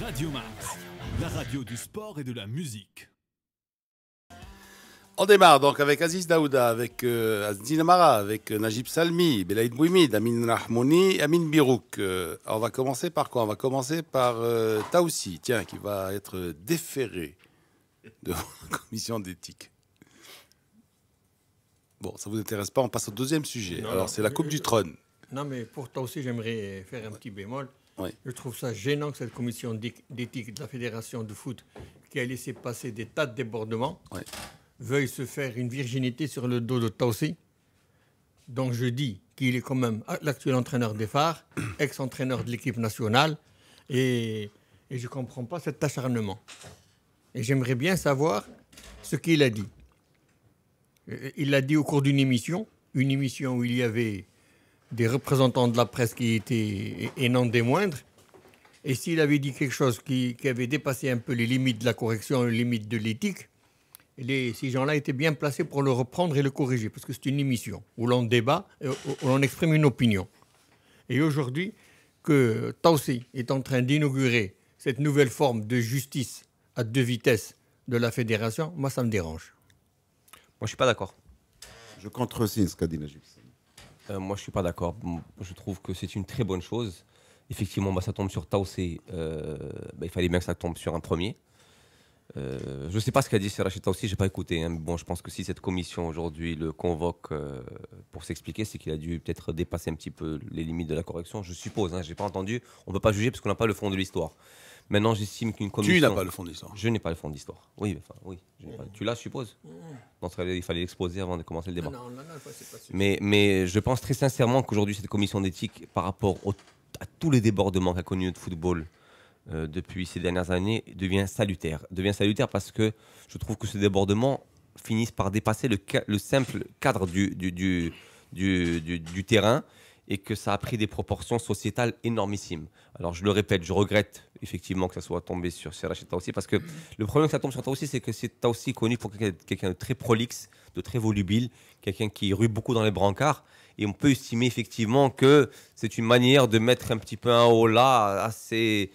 Radio Mars, la radio du sport et de la musique. On démarre donc avec Aziz Daouda, avec Azdine Amara, avec Najib Salmi, Belaïd Bouimid, Amin Rahmouni, Amin Birouk. On va commencer par quoi? On va commencer par Taoussi, tiens, qui va être déféré devant la commission d'éthique. Bon, ça ne vous intéresse pas, on passe au deuxième sujet. Non, alors, c'est la Coupe du Trône. Non, mais pour toi aussi, j'aimerais faire un petit bémol. Oui. Je trouve ça gênant que cette commission d'éthique de la Fédération de foot, qui a laissé passer des tas de débordements, veuille se faire une virginité sur le dos de Taoussi. Donc je dis qu'il est quand même l'actuel entraîneur des Phares, ex-entraîneur de l'équipe nationale, et je ne comprends pas cet acharnement. Et j'aimerais bien savoir ce qu'il a dit. Il l'a dit au cours d'une émission où il y avait des représentants de la presse qui étaient, et non des moindres. Et s'il avait dit quelque chose qui avait dépassé un peu les limites de la correction, les limites de l'éthique, ces gens-là étaient bien placés pour le reprendre et le corriger, parce que c'est une émission où l'on débat, où l'on exprime une opinion. Et aujourd'hui, que Taoussi est en train d'inaugurer cette nouvelle forme de justice à deux vitesses de la fédération, moi, ça me dérange. Moi, je ne suis pas d'accord. Je contresigne ce qu'a dit Najib. Moi, je ne suis pas d'accord. Je trouve que c'est une très bonne chose. Effectivement, ça tombe sur Taoussi. Il fallait bien que ça tombe sur un premier. Je ne sais pas ce qu'a dit Rachid Taoussi, je n'ai pas écouté. Hein. Bon, je pense que si cette commission aujourd'hui le convoque pour s'expliquer, c'est qu'il a dû peut-être dépasser un petit peu les limites de la correction. Je suppose, je n'ai pas entendu. On ne peut pas juger parce qu'on n'a pas le fond de l'histoire. Maintenant, j'estime qu'une commission... Tu n'as pas le fond de l'histoire. Je n'ai pas le fond de l'histoire. Oui, tu l'as, je suppose. Donc, il fallait l'exposer avant de commencer le débat. Non, c'est pas sûr. Mais je pense très sincèrement qu'aujourd'hui, cette commission d'éthique, par rapport à tous les débordements qu'a connu notre football depuis ces dernières années, devient salutaire. Devient salutaire parce que je trouve que ce débordement finisse par dépasser le simple cadre du terrain, et que ça a pris des proportions sociétales énormissimes. Alors je le répète, je regrette effectivement que ça soit tombé sur Rachid Taoussi, parce que le problème que ça tombe sur Taoussi, c'est que c'est Taoussi connu pour quelqu'un de très prolixe, de très volubile, quelqu'un qui rue beaucoup dans les brancards, et on peut estimer effectivement que c'est une manière de mettre un petit peu un haut là à ses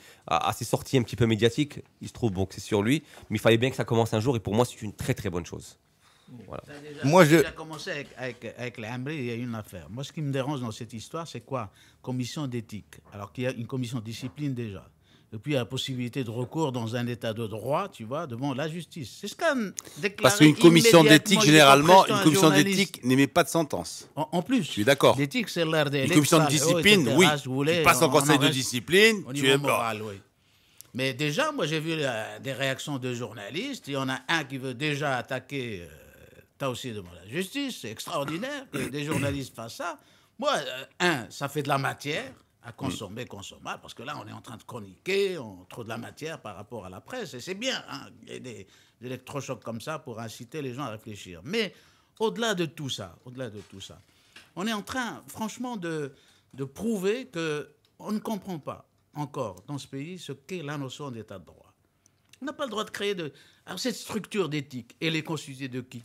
sorties un petit peu médiatiques. Il se trouve que c'est sur lui, mais il fallait bien que ça commence un jour, et pour moi c'est une très très bonne chose. Voilà. Moi, j'ai commencé avec les Ambry, il y a une affaire. Moi, ce qui me dérange dans cette histoire, c'est quoi? Commission d'éthique. Alors qu'il y a une commission de discipline déjà. Et puis, il y a la possibilité de recours dans un état de droit, tu vois, devant la justice. C'est ce qu'a déclaré. Parce qu'une commission d'éthique, généralement, une commission d'éthique n'émet pas de sentence. En plus. Je suis d'accord. L'éthique, c'est l'art des Une commission de discipline, oui. Tu passes en conseil de discipline, tu es moral, oui. Mais déjà, moi, j'ai vu des réactions de journalistes. Il y en a un qui veut déjà attaquer... Taoussi devant la justice, c'est extraordinaire que des journalistes fassent ça. Moi, ça fait de la matière à consommer, consommable, parce que là, on est en train de chroniquer, on trouve de la matière par rapport à la presse, et c'est bien, il y a des électrochocs comme ça pour inciter les gens à réfléchir. Mais au-delà de tout ça, on est en train, franchement, de prouver qu'on ne comprend pas encore dans ce pays ce qu'est la notion d'état de droit. On n'a pas le droit de créer Alors, cette structure d'éthique, elle est constituée de qui?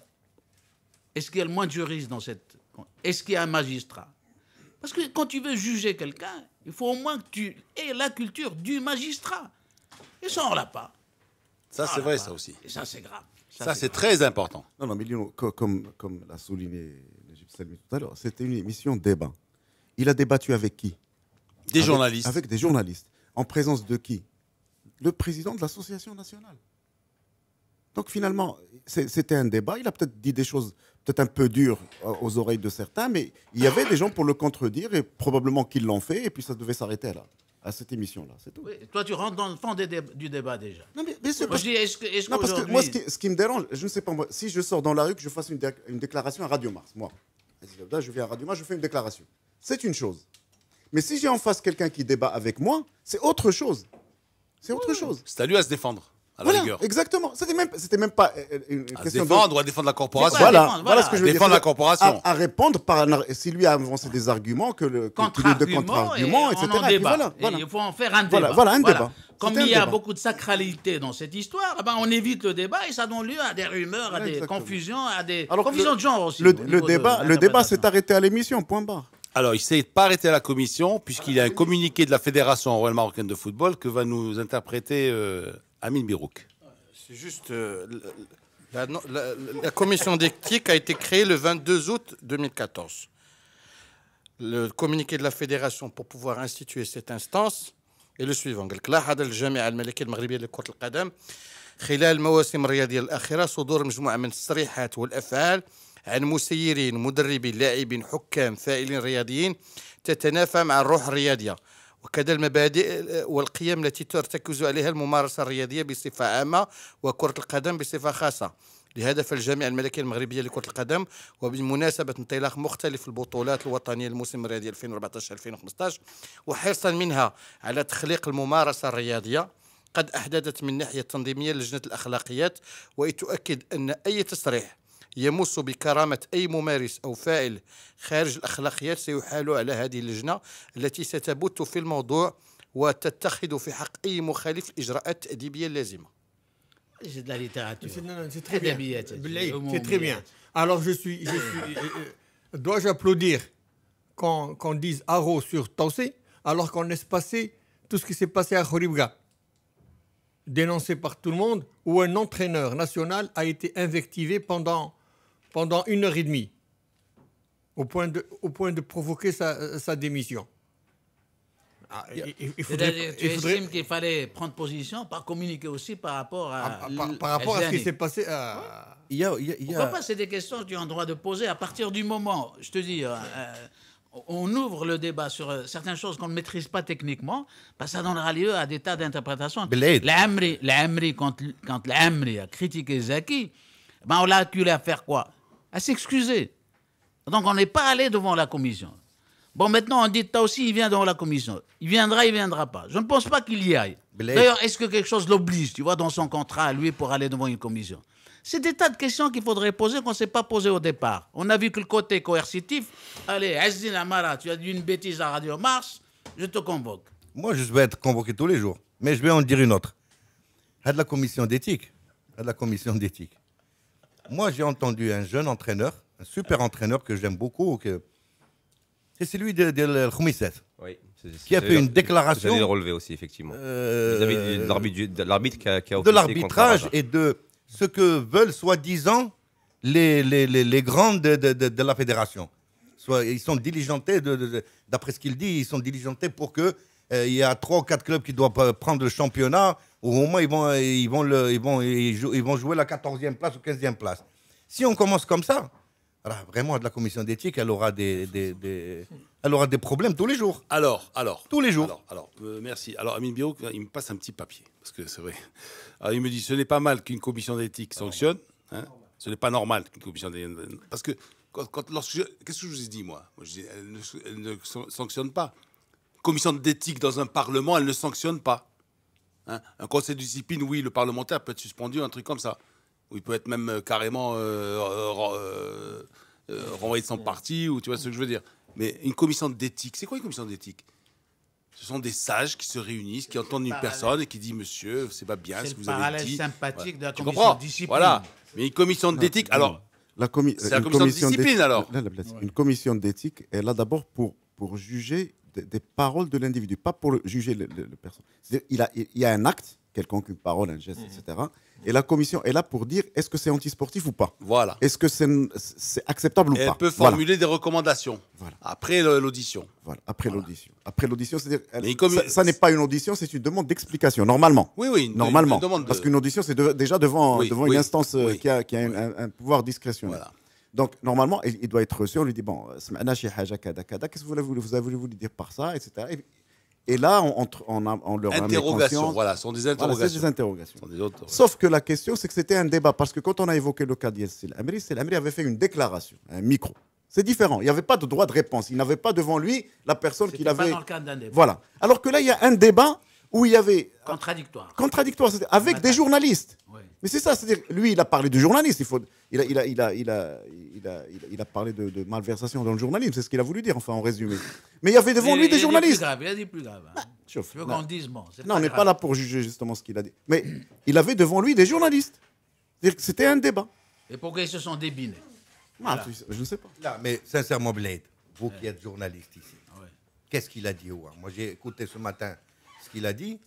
Est-ce qu'il y a le moins de juristes dans cette... Est-ce qu'il y a un magistrat? Parce que quand tu veux juger quelqu'un, il faut au moins que tu aies la culture du magistrat. Et ça, on ne l'a pas. Ça, c'est vrai, ça aussi. Et ça, c'est grave. Ça, c'est très important. Non, mais Lino, comme l'a souligné Najib Salmi tout à l'heure, c'était une émission débat. Il a débattu avec qui? Des journalistes. Avec des journalistes. En présence de qui? Le président de l'association nationale. Donc finalement, c'était un débat. Il a peut-être dit des choses peut-être un peu dures aux oreilles de certains, mais il y avait des gens pour le contredire, et probablement qu'ils l'ont fait, et puis ça devait s'arrêter là, à cette émission-là. C'est tout. Oui, toi, tu rentres dans le fond du débat déjà. Non, mais bien sûr. Moi, je dis, est-ce non, parce que qu'aujourd'hui... moi, ce qui me dérange, je ne sais pas, moi, si je sors dans la rue, que je fasse une déclaration à Radio Mars, moi, là, je viens à Radio Mars, je fais une déclaration. C'est une chose. Mais si j'ai en face quelqu'un qui débat avec moi, c'est autre chose. C'est autre chose. C'est à lui à se défendre. À la Voilà, rigueur. exactement. C'était même pas une À se question défendre ou à défendre la corporation. Voilà ce que je veux dire. Défendre la corporation. À répondre si lui a avancé des arguments, qu'il ait de contre-arguments, etc. On en débat. Voilà. Il faut en faire un débat. Voilà, un débat. Comme il y a beaucoup de sacralité dans cette histoire, on évite le débat et ça donne lieu à des rumeurs, à des confusions, à des confusions de genre aussi. Le débat s'est arrêté à l'émission, point barre. Alors, il ne s'est pas arrêté à la commission, puisqu'il y a un communiqué de la Fédération royale marocaine de football que va nous interpréter Amin Birouk. C'est juste. La commission d'éthique a été créée le 22 août 2014. Le communiqué de la fédération pour pouvoir instituer cette instance est le suivant. قال لك لاحظ الجامعة الملكية المغربية لكرة القدم خلال المواسم الرياضية الأخيرة صدور مجموعة من التصريحات والأفعال عن مسيرين مدربين لاعبين حكام فاعلين رياضيين تتنافى مع الروح الرياضية وكذا المبادئ والقيم التي ترتكز عليها الممارسة الرياضية بصفة عامة وكرة القدم بصفة خاصة. لهذا فالجامعة الملكية المغربية لكرة القدم وبمناسبة انطلاق مختلف البطولات الوطنية الموسم الرياضي 2014-2015 وحرصا منها على تخليق الممارسة الرياضية قد أحدثت من ناحية تنظيمية لجنة الأخلاقيات وتؤكد أن أي تصريح يمس بكرامة أي ممارس أو فاعل خارج الأخلاقيات سيحال على هذه اللجنة التي ستبت في الموضوع وتتخذ في حق أي مخالف الإجراءات التأديبية اللازمة. C'est de la littérature. C'est très bien. C'est très bien. Alors, dois-je applaudir qu'on dise haro sur Tausé, alors qu'on laisse passer tout ce qui s'est passé à Khoribga, dénoncé par tout le monde, où un entraîneur national a été invectivé pendant 1h30, au point de provoquer sa démission. Tu estimes qu'il fallait prendre position, par communiquer aussi par rapport à ce qui s'est passé. Pourquoi pas? C'est des questions que tu as le droit de poser à partir du moment, je te dis, on ouvre le débat sur certaines choses qu'on ne maîtrise pas techniquement, bah, ça donnera lieu à des tas d'interprétations. L'Amri, quand l'Amri a critiqué Zaki, ben on l'a acculé à faire quoi? À s'excuser. Donc on n'est pas allé devant la commission. Bon, maintenant, on dit, toi aussi, il vient dans la commission. Il viendra pas. Je ne pense pas qu'il y aille. D'ailleurs, est-ce que quelque chose l'oblige, tu vois, dans son contrat, lui, pour aller devant une commission? C'est des tas de questions qu'il faudrait poser qu'on ne s'est pas posées au départ. On a vu que le côté coercitif, allez, Azdin Amara, tu as dit une bêtise à Radio Mars, je te convoque. Moi, je vais être convoqué tous les jours. Mais je vais en dire une autre. À de la commission d'éthique. Moi, j'ai entendu un jeune entraîneur, un super entraîneur que j'aime beaucoup, c'est celui de Khoumisset, qui a fait une déclaration. Vous allez le relever aussi, effectivement. Vis-à-vis de l'arbitre qui a de l'arbitrage et de ce que veulent soi-disant les grands de la fédération. Ils sont diligentés, d'après ce qu'il dit, ils sont diligentés pour qu'il y a 3 ou 4 clubs qui doivent prendre le championnat, ou au moins ils vont jouer la 14e place ou 15e place. Si on commence comme ça, alors, vraiment, de la commission d'éthique, elle aura des problèmes tous les jours. Alors. Tous les jours. Merci. Alors, Amin Birouk, il me passe un petit papier, parce que c'est vrai. Alors, il me dit, ce n'est pas mal qu'une commission d'éthique sanctionne. Hein, ce n'est pas normal qu'une commission d'éthique... Parce que, qu'est-ce que je vous ai dit, moi, je dis, elle ne sanctionne pas. Une commission d'éthique dans un parlement, elle ne sanctionne pas. Hein, un conseil de discipline, oui, le parlementaire peut être suspendu, un truc comme ça. Ou il peut être même carrément renvoyé de son parti, ou tu vois ce que je veux dire. Mais une commission d'éthique, c'est quoi une commission d'éthique? Ce sont des sages qui se réunissent, qui entendent une personne et qui disent, monsieur, c'est pas bien ce que vous avez dit. C'est le parallèle sympathique de la tu commission de discipline. Voilà. Mais une commission d'éthique, alors... C'est la commission de discipline, alors. Une commission d'éthique est là d'abord pour juger des paroles de l'individu, pas pour juger le personne. Il y a un acte, quelconque, une parole, un geste, etc. Et la commission est là pour dire est-ce que c'est antisportif ou pas. Voilà. Est-ce que c'est acceptable ou pas. Elle peut formuler des recommandations après l'audition. Voilà, après l'audition. Après l'audition, c'est-à-dire ça n'est pas une audition, c'est une demande d'explication, normalement. Oui, normalement. Une demande parce qu'une audition, c'est déjà devant une instance qui a un pouvoir discrétionnaire. Voilà. Donc, normalement, il doit être reçu. On lui dit, bon, qu'est-ce que vous avez voulu dire par ça, etc. Et là, on leur a mis conscience. Voilà, ce sont des interrogations. Voilà, c'est des interrogations. Sauf que la question, c'est que c'était un débat. Parce que quand on a évoqué le cas d'Yassine Amri, Amri avait fait une déclaration, un micro. C'est différent. Il n'y avait pas de droit de réponse. Il n'avait pas devant lui la personne qu'il avait. Pas dans le cadre d'un débat. Voilà. Alors que là, il y a un débat où il y avait. Contradictoire. Contradictoire, avec des journalistes. Oui. Mais c'est ça, c'est-à-dire, lui, il a parlé du journaliste. Il a parlé de malversation dans le journalisme. C'est ce qu'il a voulu dire, enfin, en résumé. Mais il y avait devant lui des journalistes. Il a dit plus grave. Hein. Tu veux qu'on dise bon. Non, on n'est pas là pour juger justement ce qu'il a dit. Mais il avait devant lui des journalistes. C'est-à-dire que c'était un débat. Et pourquoi ils se sont débinés? Voilà. Je ne sais pas. Là, mais sincèrement, Blade, vous qui êtes journaliste ici, qu'est-ce qu'il a dit, Ouar? Moi, j'ai écouté ce matin ce qu'il a dit.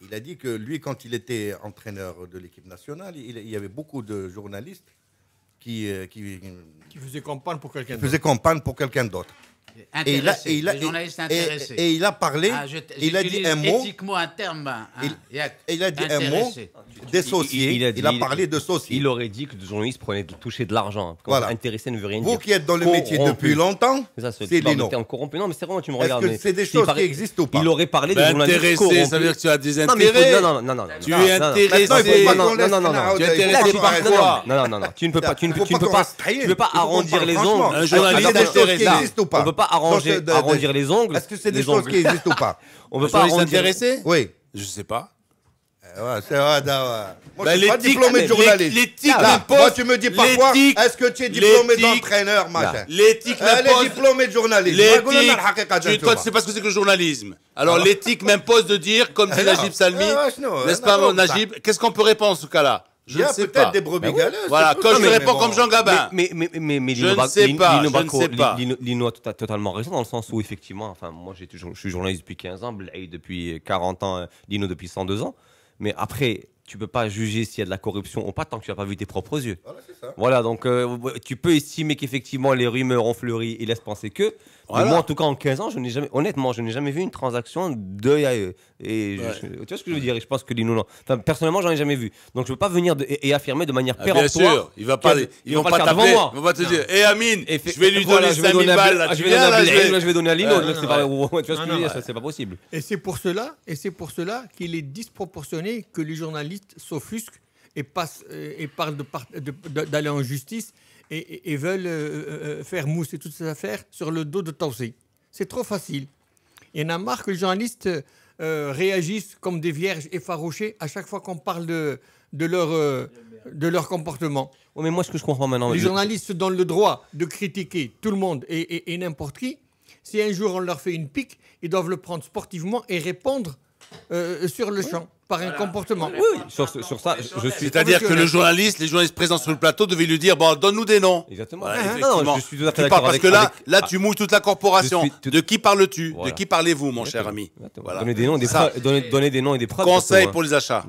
Il a dit que lui, quand il était entraîneur de l'équipe nationale, il y avait beaucoup de journalistes qui faisaient campagne pour quelqu'un d'autre. faisaient campagne pour quelqu'un d'autre. Intéressé, les journalistes intéressés. Et il a parlé, il a dit un mot. Éthiquement, un terme. Hein, il a dit un mot dissocié. Il a parlé de socié. Il aurait dit que les journalistes touchaient de l'argent. Voilà. Intéressé ne veut rien dire. Vous qui êtes dans le métier depuis longtemps, c'est Lino. Corrompu. Non, mais c'est vraiment, tu me regardes. Est-ce que c'est des choses qui existent ou pas? Il aurait parlé de journalistes intéressé, ça veut dire que tu as des Non, mais intérêts. non. Tu es intéressé. Non. Tu es intéressé par quoi? Non. Tu ne peux pas arrondir les ongles. Un journaliste intéressé. On ne peut pas arrondir les ongles. Est-ce que c'est des choses qui existent ou pas? On ne peut pas arrondir. Intéressé? Oui. Je sais pas. Ouais, c'est vrai, moi, je suis pas diplômé de journaliste. L'éthique Moi, tu me dis parfois, est-ce que tu es diplômé d'entraîneur, machin? L'éthique Elle est diplômée de journaliste. Toi, tu sais pas ce que c'est que le journalisme. Alors, l'éthique m'impose de dire, comme dit Najib Salmi, n'est-ce pas, mon Najib? Qu'est-ce qu'on peut répondre en ce cas-là? Je ne sais pas. Peut-être des brebis galeuses. Voilà, quand je réponds comme Jean Gabin. Mais je ne sais pas. Lino a totalement raison dans le sens où, effectivement, enfin, moi, je suis journaliste depuis 15 ans, Blaye depuis 40 ans, Lino depuis 102 ans. Mais après, tu peux pas juger s'il y a de la corruption ou pas tant que tu n'as pas vu tes propres yeux. Voilà, c'est ça. Voilà, donc tu peux estimer qu'effectivement les rumeurs ont fleuri et laissent penser que. Voilà. Mais moi, en tout cas, en 15 ans, honnêtement, je n'ai jamais vu une transaction d'œil à œil. Et tu vois ce que je veux dire? Et je pense que Lino, personnellement, j'en ai jamais vu. Donc je ne veux pas venir et affirmer de manière péremptoire. Bien sûr, ils vont pas t'appeler. Ils vont pas te dire, hé Amine, je vais lui donner 5 000 balles. Là, je vais donner à Lino. Tu vois ce que je veux dire? C'est pas possible. Et c'est pour cela qu'il est disproportionné que les journalistes s'offusquent et parlent d'aller en justice et veulent faire mousser toutes ces affaires sur le dos de Taussi. C'est trop facile. Il y en a marre que les journalistes réagissent comme des vierges effarouchées à chaque fois qu'on parle de leur comportement. Oui, mais moi, ce que je comprends maintenant... Les journalistes se donnent le droit de critiquer tout le monde et n'importe qui. Si un jour on leur fait une pique, ils doivent le prendre sportivement et répondre sur le champ. Par un comportement. Oui, sur ça, je suis. C'est-à-dire que les journalistes présents sur le plateau devaient lui dire bon, donne-nous des noms. Exactement. Voilà, non, je suis tout à fait d'accord. Parce que là, tu mouilles toute la corporation. De qui parles-tu? De qui parlez-vous, mon cher ami? Voilà. Donner des noms et des preuves. Conseil pour les achats.